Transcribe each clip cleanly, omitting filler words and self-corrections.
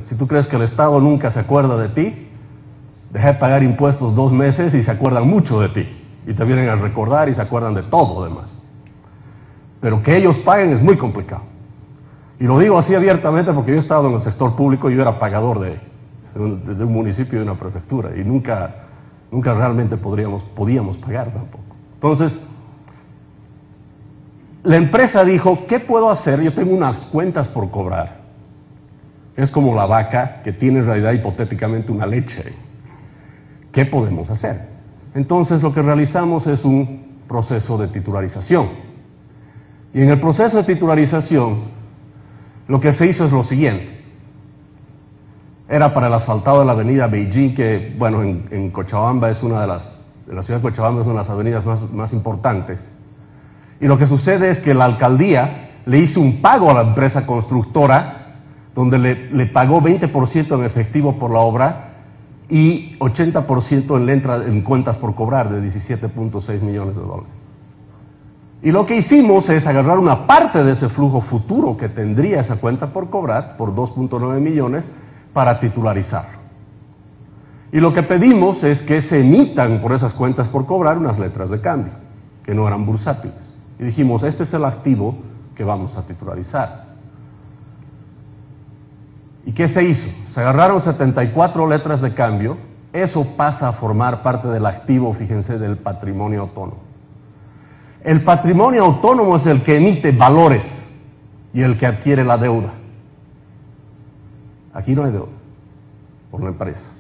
Si tú crees que el Estado nunca se acuerda de ti, deja de pagar impuestos 2 meses y se acuerdan mucho de ti. Y te vienen a recordar y se acuerdan de todo lo demás. Pero que ellos paguen es muy complicado. Y lo digo así abiertamente porque yo he estado en el sector público y yo era pagador de un municipio y de una prefectura. Y nunca realmente podíamos pagar tampoco. Entonces, la empresa dijo, ¿qué puedo hacer? Yo tengo unas cuentas por cobrar. Es como la vaca que tiene en realidad hipotéticamente una leche. ¿Qué podemos hacer? Entonces lo que realizamos es un proceso de titularización. Y en el proceso de titularización, lo que se hizo es lo siguiente. Era para el asfaltado de la avenida Beijing, que, bueno, en Cochabamba es una de la ciudad de Cochabamba es una de las avenidas más importantes. Y lo que sucede es que la alcaldía le hizo un pago a la empresa constructora, donde le pagó 20% en efectivo por la obra y 80% en cuentas por cobrar de 17.6 millones de dólares. Y lo que hicimos es agarrar una parte de ese flujo futuro que tendría esa cuenta por cobrar, por 2.9 millones, para titularizarlo. Y lo que pedimos es que se emitan por esas cuentas por cobrar unas letras de cambio, que no eran bursátiles. Y dijimos, este es el activo que vamos a titularizar. ¿Y qué se hizo? Se agarraron 74 letras de cambio, eso pasa a formar parte del activo, fíjense, del patrimonio autónomo. El patrimonio autónomo es el que emite valores y el que adquiere la deuda. Aquí no hay deuda, por la empresa.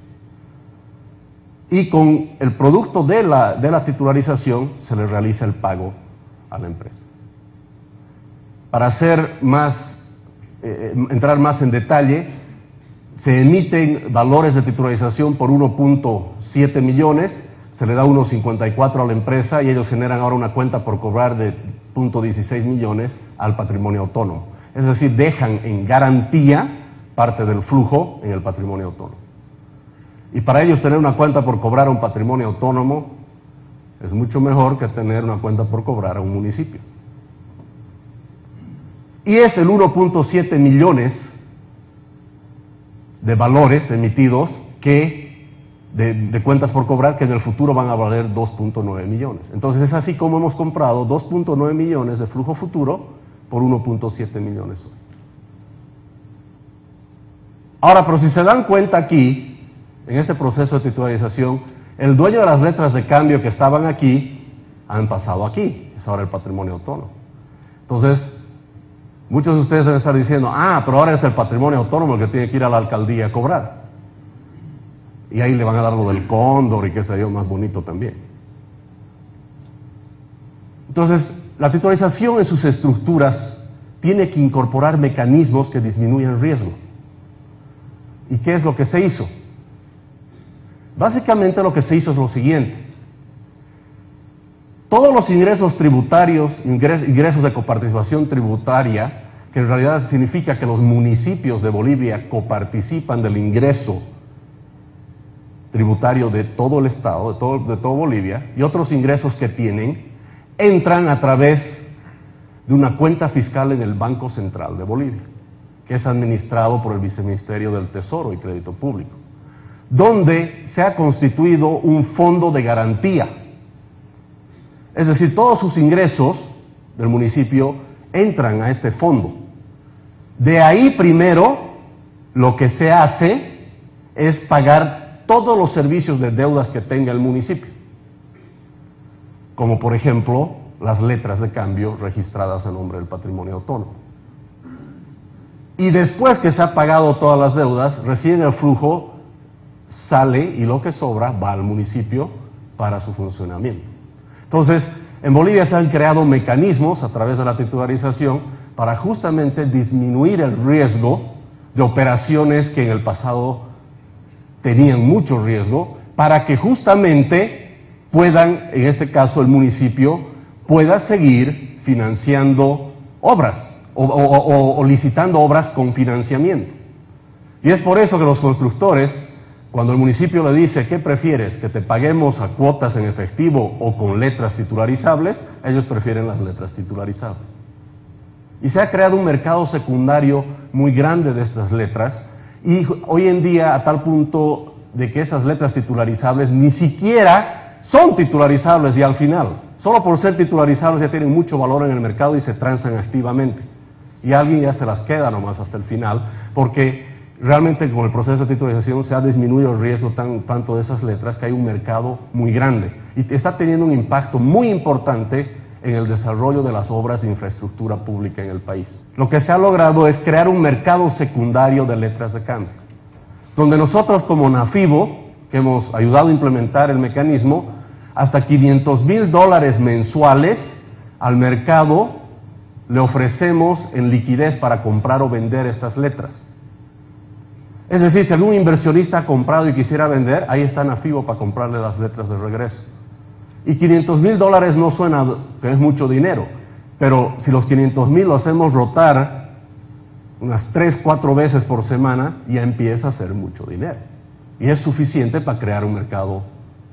Y con el producto de la titularización se le realiza el pago a la empresa. Para hacer entrar más en detalle, se emiten valores de titularización por 1.7 millones, se le da 1.54 a la empresa y ellos generan ahora una cuenta por cobrar de 0.16 millones al patrimonio autónomo. Es decir, dejan en garantía parte del flujo en el patrimonio autónomo. Y para ellos tener una cuenta por cobrar a un patrimonio autónomo es mucho mejor que tener una cuenta por cobrar a un municipio. Y es el 1.7 millones de valores emitidos de cuentas por cobrar que en el futuro van a valer 2.9 millones. Entonces es así como hemos comprado 2.9 millones de flujo futuro por 1.7 millones hoy. Ahora, pero si se dan cuenta aquí, en este proceso de titularización, el dueño de las letras de cambio que estaban aquí han pasado aquí, es ahora el patrimonio autónomo. Entonces, muchos de ustedes deben estar diciendo, pero ahora es el patrimonio autónomo el que tiene que ir a la alcaldía a cobrar. Y ahí le van a dar lo del cóndor y qué sé yo, más bonito también. Entonces, la titularización en sus estructuras tiene que incorporar mecanismos que disminuyan el riesgo. ¿Y qué es lo que se hizo? Básicamente lo que se hizo es lo siguiente. Todos los ingresos tributarios, ingresos de coparticipación tributaria, que en realidad significa que los municipios de Bolivia coparticipan del ingreso tributario de todo el Estado, de todo Bolivia, y otros ingresos que tienen, entran a través de una cuenta fiscal en el Banco Central de Bolivia, que es administrado por el Viceministerio del Tesoro y Crédito Público, donde se ha constituido un fondo de garantía. Es decir, todos sus ingresos del municipio entran a este fondo. De ahí primero lo que se hace es pagar todos los servicios de deudas que tenga el municipio, como por ejemplo las letras de cambio registradas a nombre del patrimonio autónomo. Y después que se ha pagado todas las deudas, recién el flujo sale y lo que sobra va al municipio para su funcionamiento. Entonces, en Bolivia se han creado mecanismos a través de la titularización para justamente disminuir el riesgo de operaciones que en el pasado tenían mucho riesgo, para que justamente puedan, en este caso el municipio, pueda seguir financiando obras o licitando obras con financiamiento. Y es por eso que los constructores, cuando el municipio le dice, ¿qué prefieres? ¿Que te paguemos a cuotas en efectivo o con letras titularizables? Ellos prefieren las letras titularizables. Y se ha creado un mercado secundario muy grande de estas letras, Y hoy en día, a tal punto de que esas letras titularizables ni siquiera son titularizables ya al final. Solo por ser titularizables ya tienen mucho valor en el mercado y se transan activamente. Y alguien ya se las queda nomás hasta el final, porque realmente con el proceso de titularización se ha disminuido el riesgo tanto de esas letras que hay un mercado muy grande. Y está teniendo un impacto muy importante en el desarrollo de las obras de infraestructura pública en el país. Lo que se ha logrado es crear un mercado secundario de letras de cambio, donde nosotros como NAFIBO, que hemos ayudado a implementar el mecanismo, hasta $500,000 mensuales al mercado le ofrecemos en liquidez para comprar o vender estas letras. Es decir, si algún inversionista ha comprado y quisiera vender, ahí está NAFIBO para comprarle las letras de regreso. Y $500,000 no suena que es mucho dinero, pero si los 500,000 lo hacemos rotar unas 3, 4 veces por semana, ya empieza a ser mucho dinero. Y es suficiente para crear un mercado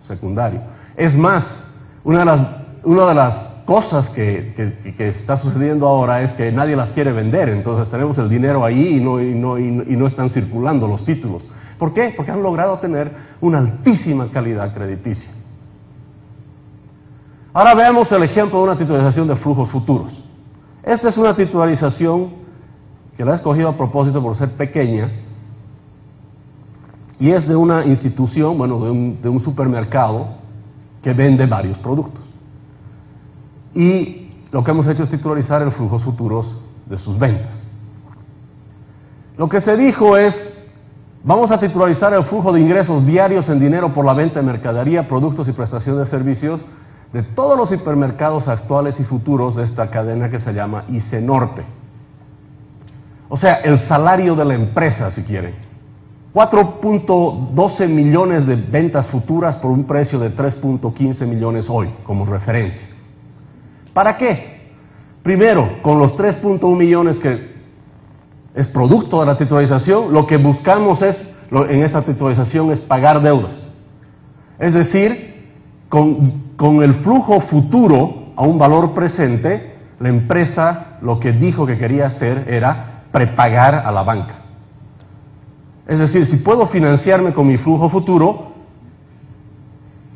secundario. Es más, una de las cosas que está sucediendo ahora es que nadie las quiere vender, entonces tenemos el dinero ahí y no están circulando los títulos. ¿Por qué? Porque han logrado tener una altísima calidad crediticia. Ahora veamos el ejemplo de una titularización de flujos futuros. Esta es una titularización que la he escogido a propósito por ser pequeña y es de una institución, bueno, de un supermercado que vende varios productos. Y lo que hemos hecho es titularizar el flujos futuros de sus ventas. Lo que se dijo es, vamos a titularizar el flujo de ingresos diarios en dinero por la venta de mercadería, productos y prestación de servicios de todos los hipermercados actuales y futuros de esta cadena que se llama ICENorte. O sea, el salario de la empresa, si quieren. 4.12 millones de ventas futuras por un precio de 3.15 millones hoy, como referencia. ¿Para qué? Primero, con los 3.1 millones que es producto de la titularización, lo que buscamos en esta titularización es pagar deudas. Es decir, con el flujo futuro a un valor presente, la empresa lo que dijo que quería hacer era prepagar a la banca. Es decir, si puedo financiarme con mi flujo futuro,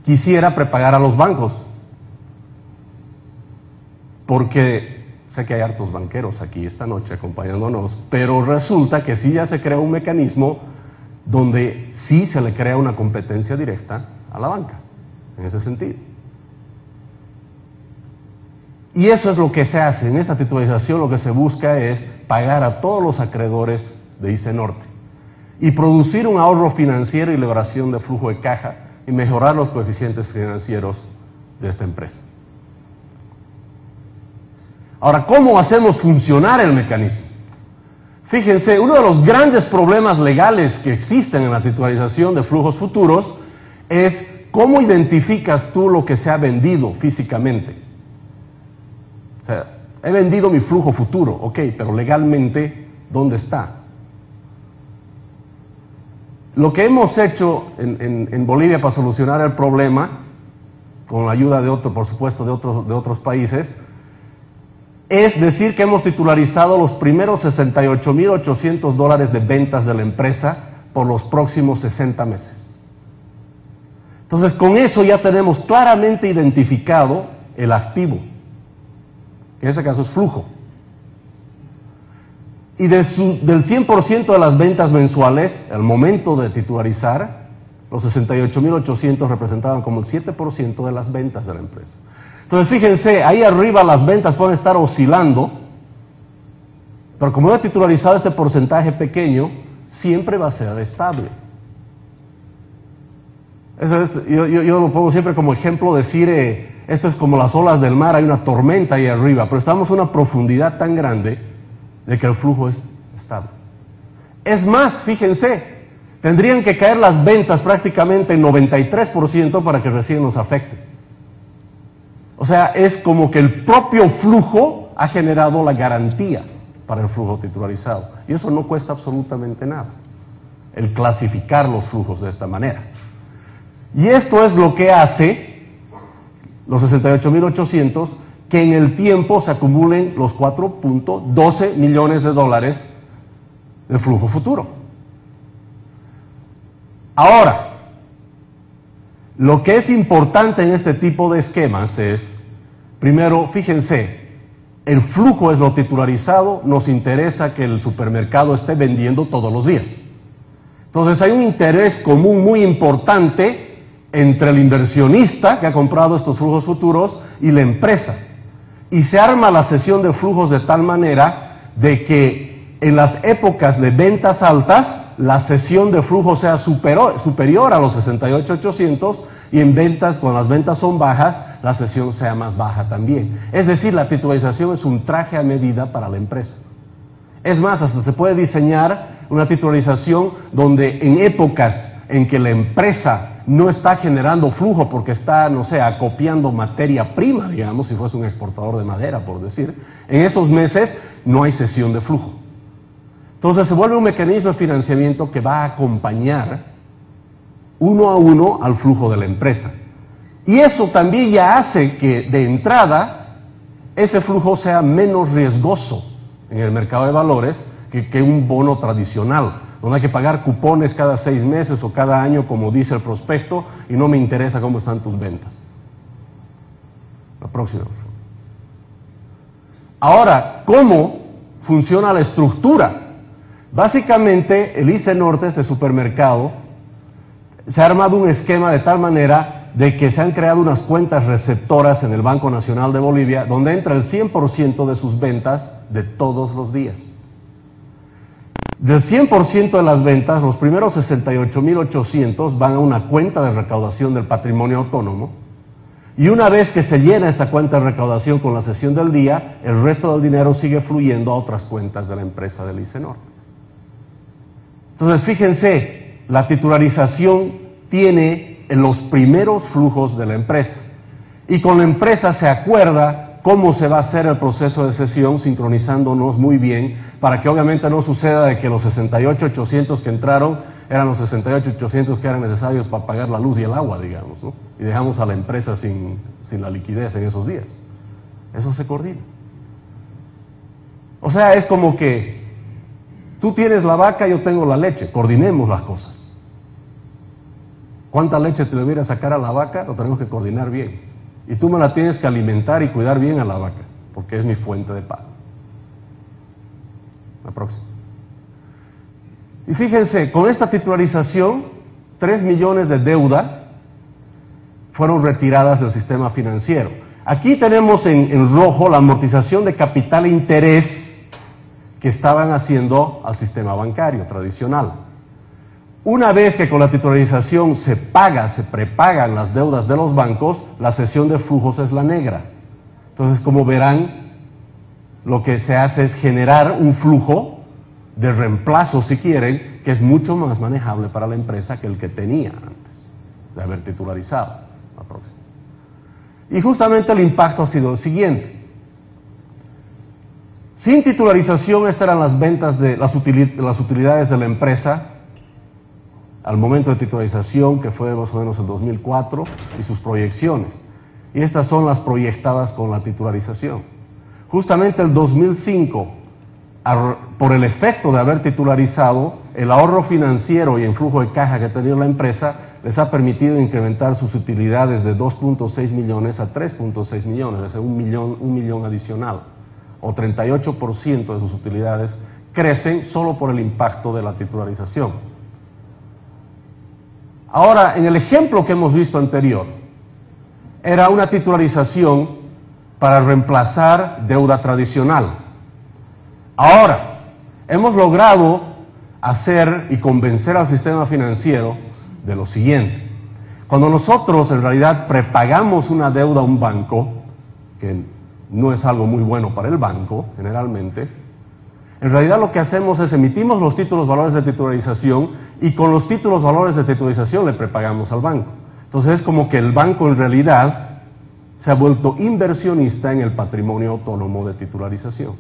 quisiera prepagar a los bancos. Porque sé que hay hartos banqueros aquí esta noche acompañándonos, pero resulta que sí ya se crea un mecanismo donde sí se le crea una competencia directa a la banca, en ese sentido. Y eso es lo que se hace. En esta titularización lo que se busca es pagar a todos los acreedores de ICENorte y producir un ahorro financiero y liberación de flujo de caja y mejorar los coeficientes financieros de esta empresa. Ahora, ¿cómo hacemos funcionar el mecanismo? Fíjense, uno de los grandes problemas legales que existen en la titularización de flujos futuros es cómo identificas tú lo que se ha vendido físicamente. O sea, he vendido mi flujo futuro, ok, pero legalmente, ¿dónde está? Lo que hemos hecho en Bolivia para solucionar el problema, con la ayuda de por supuesto, de otros países, es decir que hemos titularizado los primeros $68,800 de ventas de la empresa por los próximos 60 meses. Entonces, con eso ya tenemos claramente identificado el activo, que en ese caso es flujo. Y del 100% de las ventas mensuales, al momento de titularizar, los 68,800 representaban como el 7% de las ventas de la empresa. Entonces, fíjense, ahí arriba las ventas pueden estar oscilando, pero como he titularizado este porcentaje pequeño, siempre va a ser estable. Yo lo pongo siempre como ejemplo, decir, esto es como las olas del mar, hay una tormenta ahí arriba, pero estamos a una profundidad tan grande de que el flujo es estable. Es más, fíjense, tendrían que caer las ventas prácticamente en 93% para que recién nos afecte. O sea, es como que el propio flujo ha generado la garantía para el flujo titularizado. Y eso no cuesta absolutamente nada, el clasificar los flujos de esta manera. Y esto es lo que hace los 68,800 que en el tiempo se acumulen los 4.12 millones de dólares de flujo futuro. Ahora, lo que es importante en este tipo de esquemas es, primero, fíjense, el flujo es lo titularizado, nos interesa que el supermercado esté vendiendo todos los días. Entonces hay un interés común muy importante entre el inversionista que ha comprado estos flujos futuros y la empresa. Y se arma la sesión de flujos de tal manera de que en las épocas de ventas altas, la sesión de flujo sea superior a los 68,800 y en ventas, cuando las ventas son bajas, la sesión sea más baja también. Es decir, la titularización es un traje a medida para la empresa. Es más, hasta se puede diseñar una titularización donde en épocas en que la empresa no está generando flujo porque está, no sé, acopiando materia prima, digamos, si fuese un exportador de madera, por decir, en esos meses no hay sesión de flujo. Entonces se vuelve un mecanismo de financiamiento que va a acompañar uno a uno al flujo de la empresa. Y eso también ya hace que de entrada ese flujo sea menos riesgoso en el mercado de valores que un bono tradicional, donde hay que pagar cupones cada 6 meses o cada año, como dice el prospecto, y no me interesa cómo están tus ventas. La próxima. Ahora, ¿cómo funciona la estructura? Básicamente, el ICE Norte, este supermercado, se ha armado un esquema de tal manera de que se han creado unas cuentas receptoras en el Banco Nacional de Bolivia, donde entra el 100% de sus ventas de todos los días. Del 100% de las ventas, los primeros 68,800 van a una cuenta de recaudación del patrimonio autónomo, y una vez que se llena esta cuenta de recaudación con la sesión del día, el resto del dinero sigue fluyendo a otras cuentas de la empresa del ICE Norte. Entonces, fíjense, la titularización tiene en los primeros flujos de la empresa, y con la empresa se acuerda cómo se va a hacer el proceso de sesión, sincronizándonos muy bien, para que obviamente no suceda de que los 68,800 que entraron eran los 68,800 que eran necesarios para pagar la luz y el agua, digamos, ¿no? Y dejamos a la empresa sin la liquidez en esos días. Eso se coordina. O sea, es como que tú tienes la vaca, yo tengo la leche, coordinemos las cosas. ¿Cuánta leche te debería sacar a la vaca? Lo tenemos que coordinar bien. Y tú me la tienes que alimentar y cuidar bien a la vaca, porque es mi fuente de pago. La próxima. Y fíjense, con esta titularización, 3 millones de deuda fueron retiradas del sistema financiero. Aquí tenemos en rojo la amortización de capital e interés que estaban haciendo al sistema bancario tradicional. Una vez que con la titularización se prepagan las deudas de los bancos, la sesión de flujos es la negra. Entonces, como verán, lo que se hace es generar un flujo de reemplazo, si quieren, que es mucho más manejable para la empresa que el que tenía antes de haber titularizado. La próxima. Y justamente el impacto ha sido el siguiente. Sin titularización, estas eran las ventas de las utilidades de la empresa al momento de titularización, que fue más o menos el 2004, y sus proyecciones. Y estas son las proyectadas con la titularización. Justamente el 2005, por el efecto de haber titularizado, el ahorro financiero y el flujo de caja que ha tenido la empresa les ha permitido incrementar sus utilidades de 2.6 millones a 3.6 millones, es decir, un millón adicional, o 38% de sus utilidades crecen solo por el impacto de la titularización. Ahora, en el ejemplo que hemos visto anterior, era una titularización para reemplazar deuda tradicional. Ahora, hemos logrado hacer y convencer al sistema financiero de lo siguiente. Cuando nosotros en realidad prepagamos una deuda a un banco, que no es algo muy bueno para el banco generalmente, en realidad lo que hacemos es emitimos los títulos valores de titularización y con los títulos valores de titularización le prepagamos al banco. Entonces es como que el banco en realidad se ha vuelto inversionista en el patrimonio autónomo de titularización.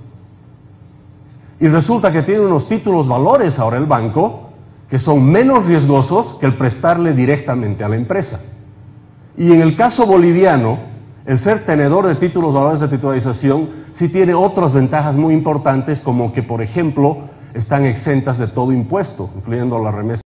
Y resulta que tiene unos títulos valores ahora el banco que son menos riesgosos que el prestarle directamente a la empresa. Y en el caso boliviano, el ser tenedor de títulos valores de titularización sí tiene otras ventajas muy importantes, como que, por ejemplo, están exentas de todo impuesto, incluyendo la remesa